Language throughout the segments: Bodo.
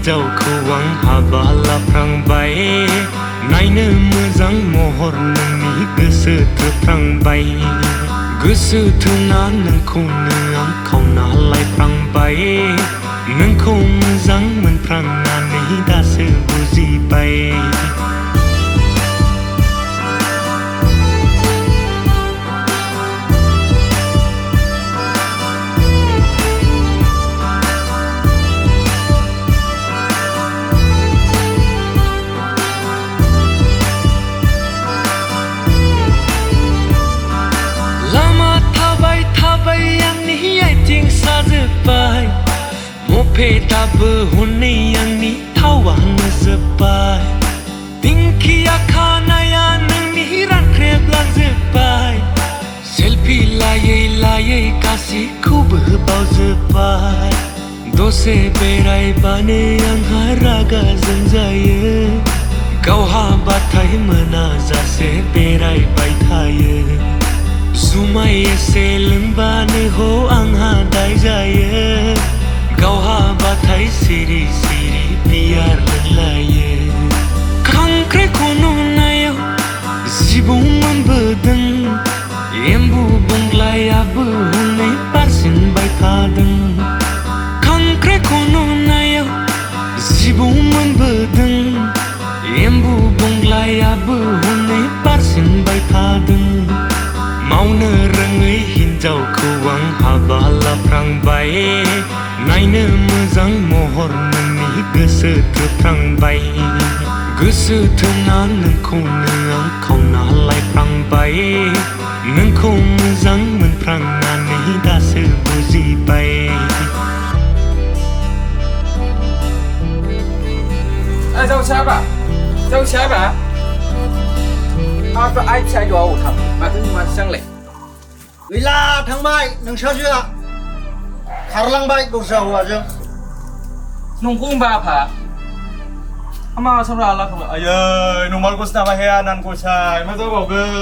हिन्जावखौ आं हाबा लाफ्लांबाय नायनो मोजां महर नोंनि गोसो थोफ्लांबाय गोसो थोना नोंखौनो आं खावना लायफ्लांबाय नोंखौ मोजां मोनफ्लांनानै दासो बुजिबाय साजोब्बाय मपेदाबो हनै आंनि थावानो जोब्बाय दिंखिया खानाया नोंनि रानख्रेबलांजोब्बाय सेल्फि लायै लायै गासैखौबो बावजोब्बाय दसे बेरायबानो आंहा रागा जोंजायो गावहा बाथाय मोनाजासे बेरायबाय थायो जुमाय एसे लोंबानो ह आंहा दाय जायो गावहा बाथाय सिरि सिरि बियार लोंलायो खांख्राइखौ नुनायाव जिबौ मोनबोदों एम्बु बंग्लायाबो हनै बारसिनबाय थादों खांख्राइखौ नुनायाव जिबौ मोनबोदों एम्बु बंग्लायाबो हनै बारसिनबाय थादों मावनो रोङै हिन्जावखौ आं हाबा लाफ्लांबाय नायनो मोजां महर नोंनि गोसो थोफ्लांबाय गोसो थोना नोंखौनो आं खावना लायफ्लांबाय नोंखौ मोजां मोनफ्लांनानै दासो बुजिबाय जौ साबा आरो आइ फिसायद'आव थां माथो मानसि जांलाय गैला थांबाय नोंसोरजोआ खारलांबाय दस्रा हौवाजों नंगौ होनबा आफा मा साब्रा आलाखौ आयै नंमारगौसो नामा हे आनानगौसाय मा जाबावगोन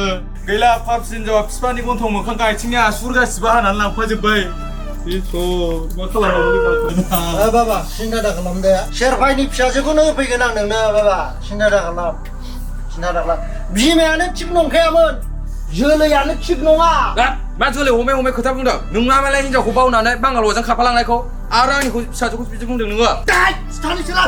गैला फाफसिन जाबा फिफानि गन्थं मोखां आथिंनि आसुर गासिबो हानानै लांफाजोब्बाय मा खालामनांगौ बाबा सिन्था दा खालाम दे शेरफाइनि फिसाजोखौनो होफैगोन आं नोंनो बाबा सिन्था दा खालाम बिमायानो थिग नंखायामोन जोलैयानो थिग नङा मा जोलै हमै हमै खोथा बुंदों नोंना मालाय हिनजावखौ बावनानै बांगाल हौवाजों खाफालांनायखौ आरो आंनि फिसाजोखौ बिदि बुंदों नोङो सिथानि सोला